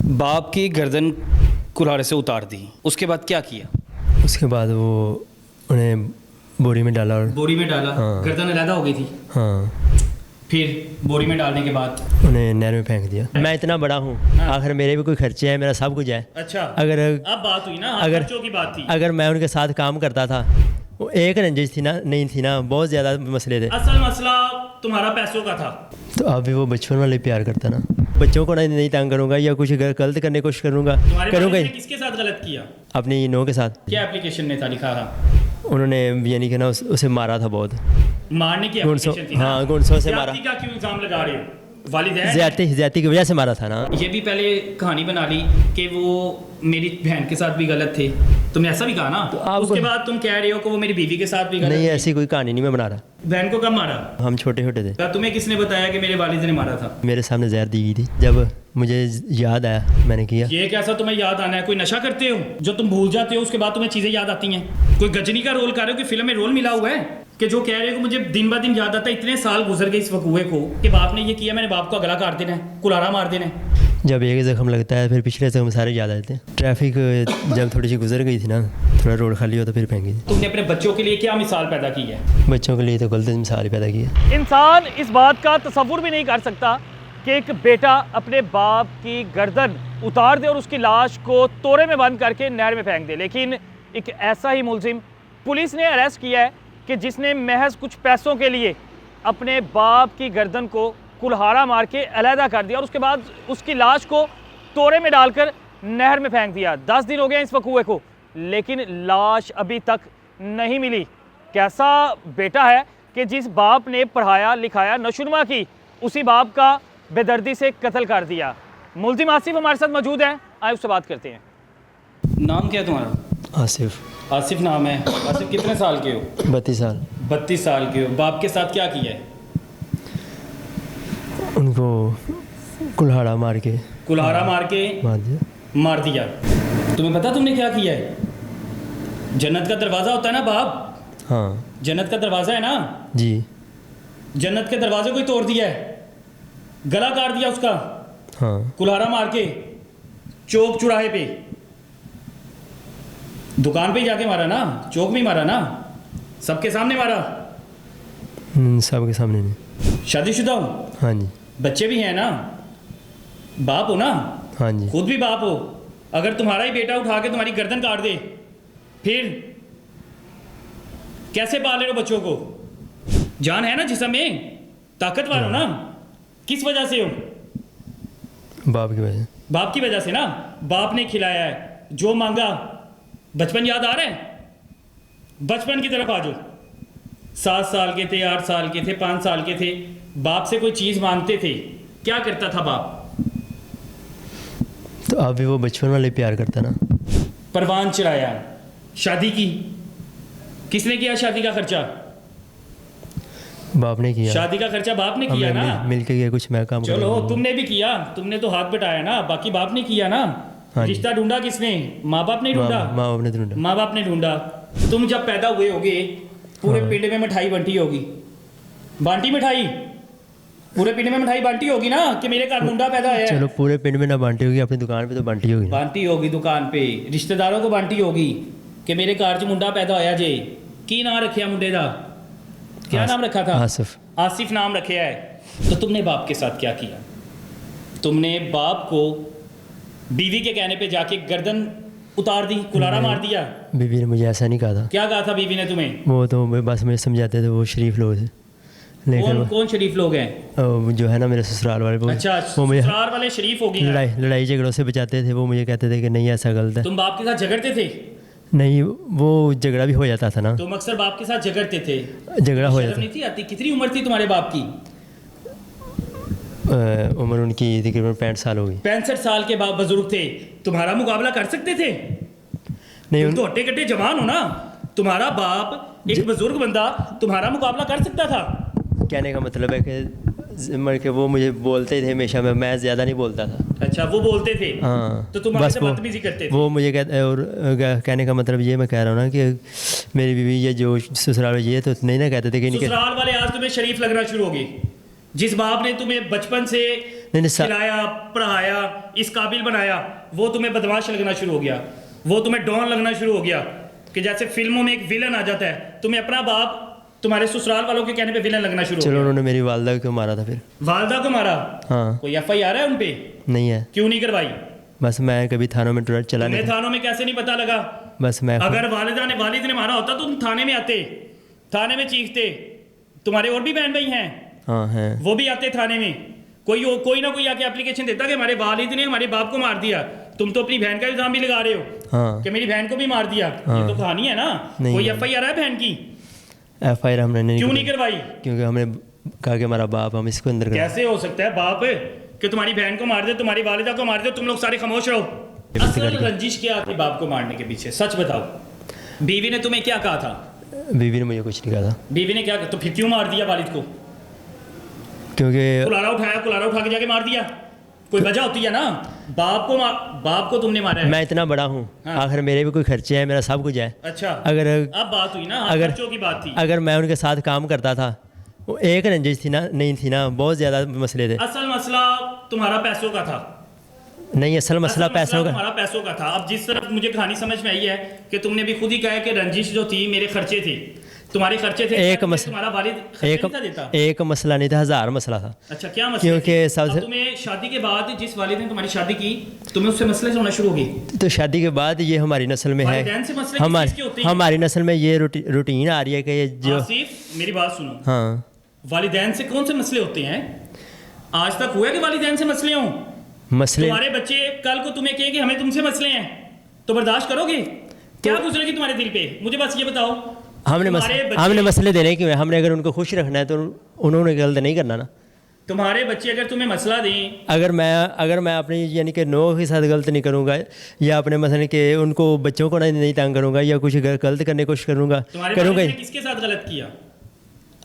बाप की गर्दन कुल्हाड़े से उतार दी, उसके बाद क्या किया? उसके बाद वो उन्हें बोरी में डाला और बोरी में डाला। हाँ। गर्दन अलग हो गई थी। हाँ, फिर बोरी में डालने के बाद उन्हें नहर में फेंक दिया। मैं इतना बड़ा हूँ, आखिर मेरे भी कोई खर्चे हैं, मेरा सब कुछ है। अच्छा, अगर अब बात हुई ना, अगर खर्चों की बात थी। अगर मैं उनके साथ काम करता था, वो एक रंजिश थी ना, नहीं थी ना, बहुत ज़्यादा मसले थे। असल मसला तुम्हारा पैसों का था। तो अभी वो बचपन वाले प्यार करता ना, बच्चों को नहीं तंग करूँगा या कुछ गलत करने की कोशिश करूँगा तुम्हारे करूँगा वालिद ही। ने किसके साथ गलत किया? अपनी नौ के साथ। क्या एप्लीकेशन में था लिखा था? उन्होंने यानी कि ना उसे मारा था बहुत। मारने की गुणसों, एप्लीकेशन थी ना? हाँ, गुणसों से मारा। ज्यादती का क्यों इल्जाम लगा रहे हो? वालिदैन ज्यादती की वजह से मारा था ना। ये भी पहले कहानी बना ली कि वो मेरी बहन के साथ भी गलत थे, तुमने ऐसा भी कहा ना? आपको- उसके बाद तुम कह रहे हो कि वो मेरी बीवी के साथ भी गलत नहीं, थे। ऐसी कोई कहानी नहीं मैं बना रहा। बहन को कब मारा? हम छोटे छोटे थे। तुम्हें किसने बताया कि मेरे वालिद ने मारा था? मेरे सामने जहर दी गई थी, जब मुझे याद आया मैंने किया। ये कैसा तुम्हें याद आना है? कोई नशा करते हो जो तुम भूल जाते हो, उसके बाद तुम्हें चीजें याद आती हैं? कोई गजनी का रोल कर रहे हो कि फिल्म में रोल मिला हुआ है कि जो कह रहे हो कि मुझे दिन ब दिन याद आता है? इतने साल गुजर गए इस वकूए को कि बाप ने ये किया, मैंने बाप को गला काट देना है, कुल्हाड़ा मार देना है। जब एक जख्म लगता है फिर पिछले जख्म सारे याद आते हैं। ट्रैफिक जब थोड़ी सी गुजर गई थी ना, थोड़ा रोड खाली हो तो फिर फेंकी थी। तुमने अपने बच्चों के लिए क्या मिसाल पैदा की है? बच्चों के लिए तो गलत मिसाल ही पैदा की है। इंसान इस बात का तसव्वुर भी नहीं कर सकता कि एक बेटा अपने बाप की गर्दन उतार दे और उसकी लाश को तोरे में बंद करके नहर में फेंक दे, लेकिन एक ऐसा ही मुलजिम पुलिस ने अरेस्ट किया है कि जिसने महज कुछ पैसों के लिए अपने बाप की गर्दन को कुल्हाड़ा मार के अलहदा कर दिया और उसके बाद उसकी लाश को तोरे में डालकर नहर में फेंक दिया। 10 दिन हो गए इस वकूए को, लेकिन लाश अभी तक नहीं मिली। कैसा बेटा है कि जिस बाप ने पढ़ाया लिखाया नशुनमा की, उसी बाप का बेदर्दी से कत्ल कर दिया। मुल्जिम आसिफ हमारे साथ मौजूद है, आए उससे बात करते हैं। नाम क्या है तुम्हारा? आसिफ। आसिफ नाम है। आसिफ कितने साल के हो? 32 साल। 32 साल के हो। बाप के साथ क्या किया है? उनको कुल्हाड़ा मार के कुल्हाड़ा मार के मार दिया। तुम्हें पता तुमने क्या किया है? जन्नत का दरवाज़ा होता है ना बाप, हाँ जन्नत का दरवाज़ा है ना जी। जन्नत के दरवाजे को ही तोड़ दिया है, गला काट दिया उसका हाँ, कुल्हाड़ा मार के, चौक चौराहे पे, दुकान पे ही जाके मारा ना, चौक में ही मारा ना, सबके सामने मारा? सबके सामने नहीं। शादीशुदा हो? हाँ जी। बच्चे भी हैं ना? बाप हो ना? हाँ जी। खुद भी बाप हो। अगर तुम्हारा ही बेटा उठा के तुम्हारी गर्दन काट दे, फिर कैसे पाल रहे हो बच्चों को? जान है ना जिस्म में, ताकतवर हो ना? किस वजह से हो? बाप की वजह। बाप की वजह से ना। बाप ने खिलाया है, जो मांगा। बचपन याद आ रहा है? बचपन की तरफ आ जाओ। 7 साल के थे, 8 साल के थे, 5 साल के थे, बाप से कोई चीज़ मांगते थे, क्या करता था बाप? तो अभी वो बचपन वाले प्यार करता ना। परवान चढ़ाया, शादी की। किसने किया शादी का खर्चा? बाप ने किया। शादी का खर्चा बाप ने किया हमने ना। मिल के किया, कुछ मैं काम चलो कर। तुमने भी किया, तुमने तो हाथ बटाया ना, बाकी बाप ने किया ना। हाँ जी। रिश्ता ढूंढा किसने? माँ बाप ने ढूंढा। माँ बाप ने ढूंढा। माँ बाप ने ढूंढा। तुम जब पैदा हुए होगे, पूरे हाँ। पिंड में मिठाई बंटी होगी, बांटी मिठाई, पूरे पिंड में मिठाई बांटी होगी ना कि मेरे घर मुंडा पैदा है। चलो पूरे पिंड में ना बांटी होगी, अपनी दुकान पे तो बांटी होगी ना। बांटी होगी दुकान पे, रिश्तेदारों को बांटी होगी कि मेरे घर च मुंडा पैदा होया जे। की नाम रखिया मुंडे दा? क्या नाम रखा था? आसिफ। आसिफ नाम रखा है। तो तुमने बाप के साथ क्या किया? तुमने बाप को बीवी के कहने पे जाके गर्दन उतार दी, कुल्हाड़ा मार दिया। बीवी ने मुझे ऐसा नहीं कहा था। क्या कहा था बीवी ने तुम्हें? वो तो बस मुझे समझाते थे, वो शरीफ लोग थे। लेकिन कौन शरीफ लोग हैं? वो जो है ना मेरे ससुराल वाले, अच्छा, वो मुझे ससुराल वाले शरीफ हो गए हैं। लड़ाई झगड़ों से बचाते थे। वो मुझे कहते थे कि नहीं ऐसा गलत है। तुम बाप के साथ झगड़ते थे? नहीं, वो झगड़ा भी हो जाता था ना। तुम अक्सर बाप के साथ झगड़ते थे? झगड़ा हो शर्म जाता। नहीं थी आती? कितनी उम्र थी तुम्हारे बाप की? उम्र उनकी तकरीबन 65 साल हो गई। 65 साल के बाप बुजुर्ग थे, तुम्हारा मुकाबला कर सकते थे? नहीं, तुम तो हट्टे कट्टे जवान हो ना। तुम्हारा बाप एक बुजुर्ग बंदा तुम्हारा मुकाबला कर सकता था? कहने का मतलब है कि मर के वो मुझे बोलते थे हमेशा, मैं ज़्यादा नहीं बोलता था। अच्छा, वो बोलते थे? हाँ, तो तुम बस से बदतमीजी करते थे? वो मुझे कहते, और कहने का मतलब ये मैं कह रहा हूँ ना कि मेरी बीवी ये जो ससुराल ये तो नहीं ना कहते थे कि इनके ससुराल वाले आज तुम्हें शरीफ लगना शुरू हो गए। जिस बाप ने तुम्हें बचपन से नहीं, नहीं, खिलाया, पढ़ाया, इस काबिल बनाया, वो तुम्हें बदमाश लगना शुरू हो गया, वो तुम्हें डॉन लगना शुरू हो गया कि जैसे फिल्मों में एक विलन आ जाता है, तुम्हें अपना बाप तुम्हारे ससुराल वालों के कहने पे विलन लगना शुरू हो चलो गया। उन्होंने मेरी वालदा को मारा था फिर। वालदा को मारा? हाँ। कोई FIR है उन पे? नहीं है। क्यों नहीं करवाई? बस मैं कभी थानों में चला तुम्हें नहीं था। थानों में कैसे नहीं पता लगा? बस मैं अगर वालिद ने मारा होता तो तुम थाने में आते, थाने में चीखते। तुम्हारे और भी बहन भाई हैं, हाँ हैं। वो भी आते थाने में, कोई ना कोई आके एप्लीकेशन देता कि हमारे वालिद ने हमारे बाप को मार दिया। तुम तो अपनी बहन का इल्जाम भी लगा रहे हो हाँ। कि मेरी बहन को भी मार दिया। ये तो कहानी है ना। नहीं कोई है। FIR है बहन की? FIR हमने नहीं क्यों नहीं करवाई? क्योंकि हमने कहा कि हमारा बाप, हम इसको अंदर करा। कैसे हो सकता है बाप कि तुम्हारी बहन को मार दे, तुम्हारी वालिदा को मार दे, तुम लोग सारे खामोश रहो? असल रंजिश क्या थी बाप को मारने के पीछे, सच बताओ। बीवी ने तुम्हें क्या कहा था? बीवी ने मुझे कुछ नहीं कहा था। बीवी ने क्या कहा? तो फिर क्यों मार दिया वालिद को? क्योंकि कुलारा उठा के जाके मार दिया? कोई वजह होती है ना। बाप को तुमने मारा है। मैं इतना बड़ा हूँ, हाँ। आखिर मेरे भी कोई खर्चे है, मेरा सब कुछ है। अच्छा, अगर अब बात हुई ना, अगर खर्चों की बात थी। अगर मैं उनके साथ काम करता था, वो एक रंजिश थी ना, नहीं थी ना, बहुत ज़्यादा मसले थे। असल मसला तुम्हारा पैसों का था। नहीं, असल मसला पैसों का। तुम्हारा पैसों का था। अब जिस तरफ मुझे कहानी समझ में आई है कि तुमने भी खुद ही कहा है कि रंजिश जो थी मेरे खर्चे थे, तुम्हारे खर्चे थे। एक तुम्हारा वालिद खर्चे नहीं था देता? एक मसला नहीं था, 1000 मसला था। अच्छा, क्या मसला? क्योंकि सबसे तुम्हें शादी के बाद जिस वालिद ने तुम्हारी शादी की, तुम्हें उससे मसले होना शुरू हो गए। तो शादी के बाद ये हमारी नस्ल में है, वालिदैन से मसले किस चीज़ के होते हैं? हमारी नस्ल में ये रूटीन आ रही है कि ये जो। आसिफ मेरी बात सुनो। हाँ। वालिदैन से कौन से मसले होते हैं? आज तक हुआ कि वालिदैन से मसले हों? मसले तुम्हारे बच्चे कल को तुम्हें कहें कि हमें तुमसे मसले हैं, तो बर्दाश्त करोगे? क्या गुजरेगी तुम्हारे दिल पे? मुझे बस ये बताओ। हमने मसले देने क्यों है? हमने अगर उनको खुश रखना है तो उन्होंने गलत नहीं करना ना। तुम्हारे बच्चे अगर तुम्हें मसला दें, अगर मैं अपनी यानी कि नो के साथ गलत नहीं करूँगा, या अपने मसले के उनको बच्चों को नहीं तंग करूँगा, या कुछ गलत करने की कोशिश करूँगा, तुम्हारे किसके साथ गलत किया?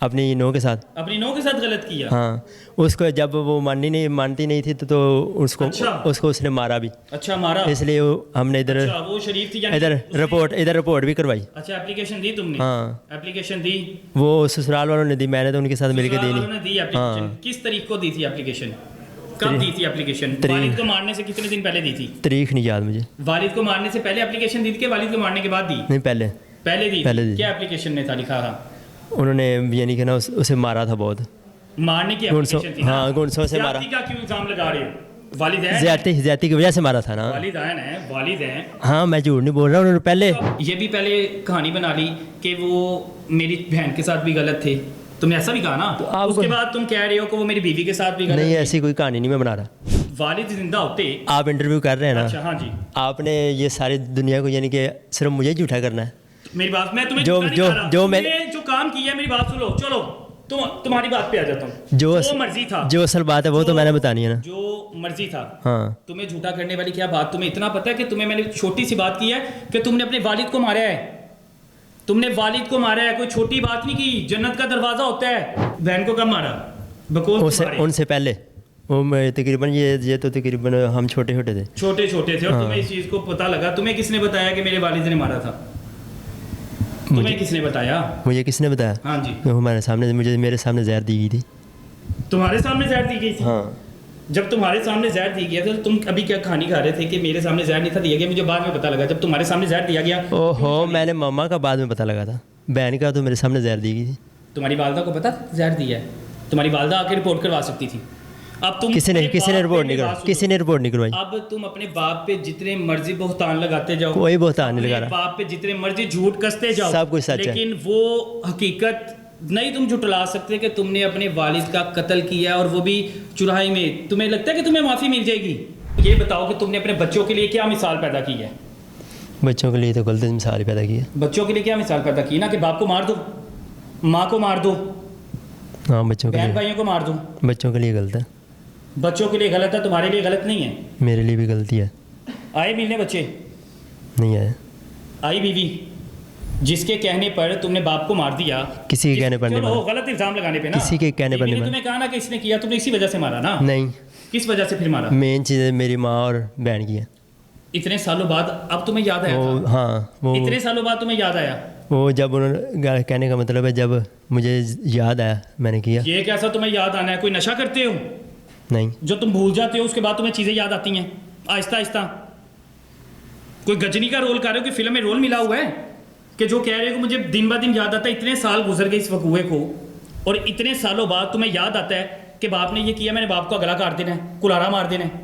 अपनी नो के साथ। अपनी नो के साथ गलत किया? हाँ। उसको जब वो मानती नहीं थी तो उसको अच्छा। उसको उसने मारा भी। अच्छा, मारा? इसलिए हमने इधर अच्छा, वो शरीफ थी यानी इधर रिपोर्ट भी करवाई। अच्छा, एप्लीकेशन दी तुमने? हाँ। एप्लीकेशन दी? वो ससुराल वालों ने दी, मैंने तो उनके साथ मिलकर दी ससुराल वालों ने दी एप्लीकेशन? हाँ। किस तारीख को दी थी एप्लीकेशन? कब दी थी एप्लीकेशन? वालिद को मारने से कितने दिन पहले दी थी? तारीख नहीं याद मुझे। वालिद को मारने से पहले एप्लीकेशन दी थी कि वालिद को मारने के बाद दी? नहीं, पहले दी। क्या एप्लीकेशन में था लिखा था? उन्होंने यानी कि ना उसे मारा था बहुत। मारने की एप्लीकेशन थी? हाँ, गुणसों से मारा। का क्यों इल्जाम लगा रहे हो? वालिदैन ज़्यादती की वजह से मारा था ना। वालिदैन है, वालिद हैं। हाँ, मैं झूठ नहीं बोल रहा। उन्होंने पहले ये भी पहले कहानी बना ली कि वो मेरी बहन के साथ भी गलत थे। तुमने ऐसा भी कहा ना। तो आपको उसके बाद तुम कह रहे हो कि वो मेरी बीवी के साथ भी गलत नहीं, थे। ऐसी कोई कहानी नहीं मैं बना रहा। वालिद जिंदा होते। आप इंटरव्यू कर रहे हैं ना। अच्छा, हाँ जी। आपने ये सारी दुनिया को यानी कि सिर्फ मुझे झूठा करना है। मेरी बात, मैं तुम्हें जो- झूठा नहीं जो- कह रहा। जो तुमने मैं- जो काम किया है, मेरी बात सुनो। चलो तुम्हारी बात पे आ जाता हूँ। जो मर्जी था, जो असल बात है वो तो मैंने बतानी है ना। जो मर्जी था। हाँ। तुम्हें झूठा करने वाली क्या बात? तुम्हें इतना पता है कि तुम्हें मैंने छोटी सी बात की है कि तुमने अपने वालिद को मारा है। तुमने वालिद को मारा है, कोई छोटी बात नहीं की। जन्नत का दरवाजा होता है। बहन को कब मारा? बकौल उनसे पहले वो तकरीबन ये तो तकरीबन हम छोटे थे। छोटे थे और तुम्हें इस चीज़ को पता लगा। तुम्हें किसने बताया कि मेरे वालिद ने मारा था? तुम्हें किसने बताया? मुझे किसने बताया? हाँ जी। हमारे सामने मेरे सामने जहर दी गई थी। तुम्हारे सामने जहर दी गई थी? हाँ। जब तुम्हारे सामने जहर दी गया तो तुम अभी क्या कहानी खा रहे थे कि मेरे सामने जहर नहीं था दिया गया? मुझे बाद में पता लगा जब तुम्हारे सामने जहर दिया गया। ओहो, मैंने मम्मा का बाद में पता लगा था। बहन का तो मेरे सामने जहर दी गई थी। तुम्हारी वालदा को पता जहर दिया है? तुम्हारी वालदा आके रिपोर्ट करवा सकती थी। अब तुम किसी ने रिपोर्ट नहीं करवाई। अब तुम अपने बाप पे जितने मर्जी बहतान लगाते जाओ, कोई बहतान नहीं लगा रहा। बाप पे जितने मर्जी झूठ कसते जाओ, सब कुछ सच है। लेकिन वो हकीकत नहीं तुम झुटला सकते कि तुमने अपने वालिद का कत्ल किया और वो भी चुराई में। तुम्हें लगता है कि तुम्हें माफ़ी मिल जाएगी? ये बताओ कि तुमने अपने बच्चों के लिए क्या मिसाल पैदा की है? बच्चों के लिए तो गलत मिसाल पैदा की है। बच्चों के लिए क्या मिसाल पैदा की? ना कि बाप को मार दो, माँ को मार दो, हाँ, बच्चों के बहन लिए भाइयों को मार दो। बच्चों के लिए गलत है। बच्चों के लिए गलत है, तुम्हारे लिए गलत नहीं है। मेरे लिए भी गलती है। आए मिलने बच्चे? नहीं है। आई बीवी जिसके कहने पर तुमने बाप को मार दिया? किसी के कहने पर नहीं चलो, मारा। गलत इल्जाम लगाने पे ना। किसी के कहने पर बीवी नहीं ने मारा। तुम्हें कहा ना कि इसने किया, तुमने इसी वजह से मारा ना? नहीं, किस वजह से फिर मारा? मेन चीज़ मेरी माँ और बहन की है। इतने सालों बाद अब तुम्हें याद आया वो था? हाँ, वो इतने सालों बाद तुम्हें याद आया? वो जब उन्होंने कहने का मतलब है जब मुझे याद आया मैंने किया। ये कैसा तुम्हें याद आना है? कोई नशा करते हो? नहीं। जो तुम भूल जाते हो उसके बाद तुम्हें चीज़ें याद आती हैं आहिस्ता आहिस्ता? कोई गजनी का रोल कर रहे हो कि फिल्म में रोल मिला हुआ है कि जो कह रहे हो कि मुझे दिन ब दिन याद आता है, इतने साल गुजर गए इस वकूए को और इतने सालों बाद तुम्हें याद आता है कि बाप ने ये किया, मैंने बाप को गला काट देना है, कुल्हाड़ा मार देना है।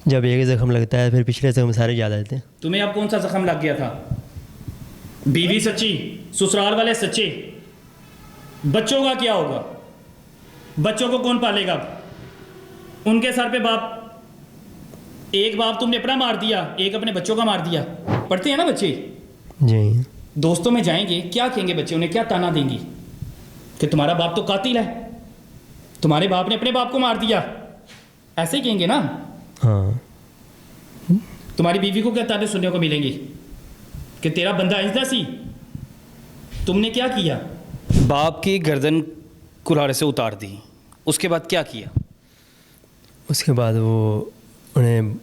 जब एक जख्म लगता है फिर पिछले जख्म सारे याद आते हैं। तुम्हें अब कौन सा जख्म लग गया था? बीवी सच्ची, ससुराल वाले सच्चे, बच्चों का क्या होगा? बच्चों को कौन पालेगा? उनके सर पे बाप, एक बाप तुमने अपना मार दिया, एक अपने बच्चों का मार दिया। पढ़ते हैं ना बच्चे, जी। दोस्तों में जाएंगे, क्या कहेंगे बच्चे? उन्हें क्या ताना देंगे कि तुम्हारा बाप तो कातिल है, तुम्हारे बाप ने अपने बाप को मार दिया, ऐसे ही कहेंगे ना। हाँ। तुम्हारी बीवी को क्या ताने सुनने को मिलेंगे कि तेरा बंदा ऐसा सी, तुमने क्या किया? बाप की गर्दन कुल्हाड़े से उतार दी, उसके बाद क्या किया? उसके बाद वो उन्हें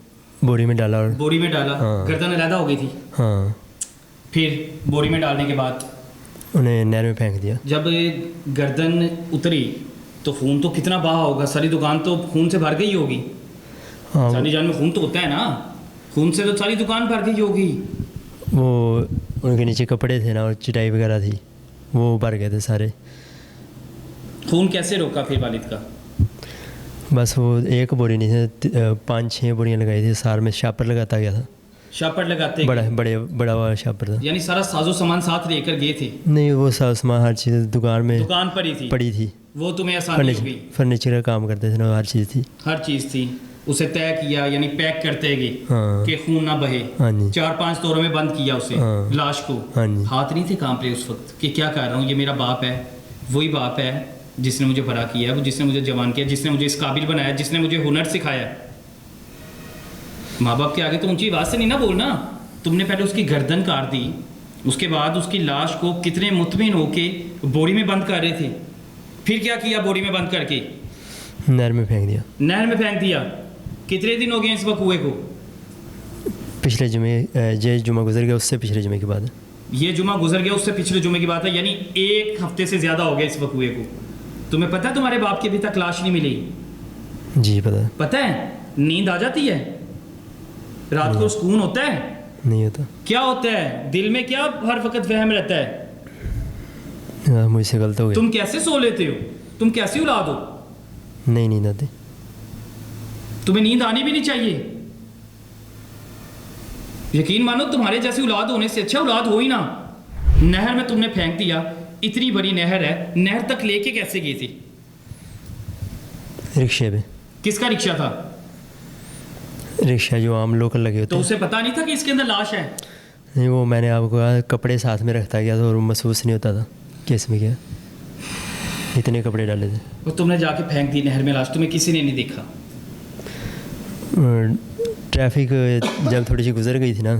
बोरी में डाला और बोरी में डाला। हाँ। गर्दन अलहदा हो गई थी। हाँ। फिर बोरी में डालने के बाद उन्हें नहर में फेंक दिया। जब गर्दन उतरी तो खून तो कितना बहा होगा, सारी दुकान तो खून से भर गई होगी। हाँ। सारी जान में खून तो होता है ना, खून से तो सारी दुकान भर गई होगी। वो उनके नीचे कपड़े थे ना और चटाई वगैरह थी, वो भर गए थे सारे। खून कैसे रोका फिर वालिद का? बस वो एक बोरी नहीं थी, 5-6 बोरियां लगाई थी, सार में शापर लगाता गया था। शापर लगाते बड़ा वाला शापर था। यानी सारा साजो सामान साथ लेकर गए थे? नहीं, वो सामान हर चीज़ दुकान में दुकान पर ही थी, पड़ी थी। वो तुम्हें आसानी हो गई। फर्नीचर का काम करते थे ना, हर चीज़ थी। हर चीज़ थी। उसे तय किया, यानी पैक करते गए हाँ। कि खून ना बहे। हाँ जी। 4-5 तोरों में बंद किया उसे, हाँ। लाश को। हाँ जी। हाथ नहीं थे कांप रहे उस वक्त कि क्या कर रहा हूँ, ये मेरा बाप है, वही बाप है जिसने मुझे बड़ा किया है, वो जिसने मुझे जवान किया, जिसने मुझे इस काबिल बनाया, जिसने मुझे हुनर सिखाया। माँ बाप के आगे तो ऊंची आवाज़ से नहीं ना बोलना। तुमने पहले उसकी गर्दन काट दी, उसके बाद उसकी लाश को कितने मुतमिन होके बोरी में बंद कर रहे थे। फिर क्या किया? बोरी में बंद करके नहर में फेंक दिया। नहर में फेंक दिया। कितने दिन हो गए इस वकूए को? पिछले जुमे, ये जुमा गुजर गया, उससे पिछले जुमे के बाद। ये जुमा गुजर गया, उससे पिछले जुमे की बात है, यानी 1 हफ्ते से ज़्यादा हो गया इस वकूए को। तुम्हें पता है तुम्हारे बाप की अभी तक लाश नहीं मिली? जी पता है। पता है? नींद आ जाती है रात को, सुकून होता है? नहीं होता। क्या होता है दिल में? क्या हर वक्त वहम रहता है? हाँ, मुझसे गलत हो गया। तुम कैसे सो लेते हो? तुम कैसी औलाद हो? नहीं, नींद आती। तुम्हें नींद आनी भी नहीं चाहिए। यकीन मानो तुम्हारे जैसी औलाद होने से अच्छा औलाद हो ही ना। नहर में तुमने फेंक दिया, इतनी बड़ी नहर है, नहर तक लेके कैसे गई थी? रिक्शे पे। किसका रिक्शा था? रिक्शा जो आम लोकल लगे होते तो हैं। उसे पता नहीं था कि इसके अंदर लाश है? नहीं, वो मैंने आपको कहा कपड़े साथ में रखता गया था और महसूस नहीं होता था कि इसमें क्या, इतने कपड़े डाले थे। और तुमने जाके फेंक दी नहर में लाश, तुम्हें किसी ने नहीं देखा? ट्रैफिक जब थोड़ी सी गुजर गई थी ना,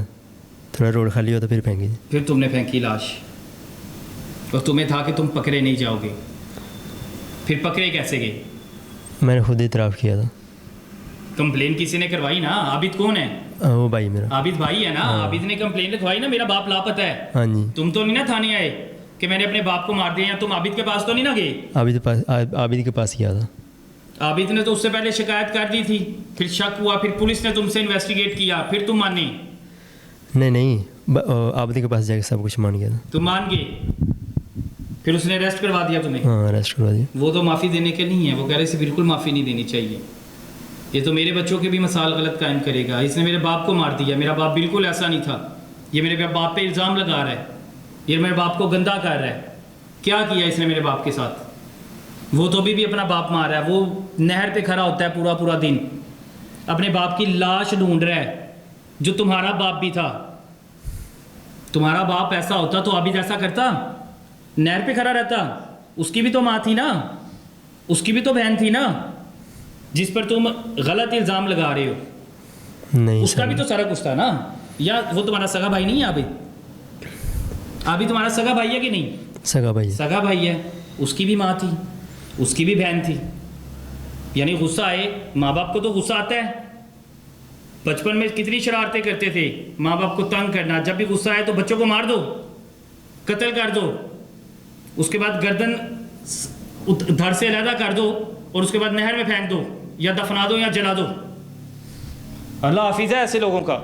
थोड़ा रोड खाली हो तो फिर फेंकी थी। फिर तुमने फेंकी लाश, और तुम्हें था कि तुम पकड़े नहीं जाओगे। फिर पकड़े कैसे गए? मैंने खुद ही इतराफ़ किया था। कंप्लेन किसी ने करवाई ना? आबिद कौन है? वो भाई मेरा। आबिद भाई है ना? आबिद ने कंप्लेन लिखवाई ना, मेरा बाप लापता है। हाँ जी। तुम तो नहीं ना थाने आए कि मैंने अपने बाप को मार दिया? या तुम आबिद के पास तो नहीं ना गए? आबिद के पास गया था। आबिद ने तो उससे पहले शिकायत कर दी थी, फिर शक हुआ, फिर पुलिस ने तुमसे इन्वेस्टिगेट किया, फिर तुम मानी? नहीं, आबिद के पास जाके सब कुछ मान गया था। तुम मान गए? फिर उसने अरेस्ट करवा दिया तुम्हें? हाँ, अरेस्ट करवा दिया। वो तो माफ़ी देने के नहीं है, वो कह रहे इसे बिल्कुल माफ़ी नहीं देनी चाहिए, ये तो मेरे बच्चों के भी मसाल गलत कायम करेगा, इसने मेरे बाप को मार दिया, मेरा बाप बिल्कुल ऐसा नहीं था, ये मेरे बाप पे इल्ज़ाम लगा रहा है, ये मेरे बाप को गंदा कर रहा है। क्या किया इसने मेरे बाप के साथ? वो तो अभी भी अपना बाप मार रहा है। वो नहर पे खड़ा होता है पूरा पूरा दिन, अपने बाप की लाश ढूंढ रहा है, जो तुम्हारा बाप भी था। तुम्हारा बाप ऐसा होता तो अभी जैसा करता? नहर पे खड़ा रहता? उसकी भी तो माँ थी ना, उसकी भी तो बहन थी ना, जिस पर तुम गलत इल्ज़ाम लगा रहे हो। नहीं, उसका भी तो सारा कुछ था ना। या वो तुम्हारा सगा भाई नहीं है? अभी तुम्हारा सगा भाई है कि नहीं? सगा भाई। सगा भाई है। उसकी भी माँ थी, उसकी भी बहन थी। यानी गुस्सा आए, माँ बाप को तो गुस्सा आता है। बचपन में कितनी शरारतें करते थे, माँ बाप को तंग करना। जब भी गुस्सा आए तो बच्चों को मार दो, कत्ल कर दो, उसके बाद गर्दन धड़ से अलहदा कर दो और उसके बाद नहर में फेंक दो। या दफना दो या जला दो। अल्लाह हाफिज़ है ऐसे लोगों का।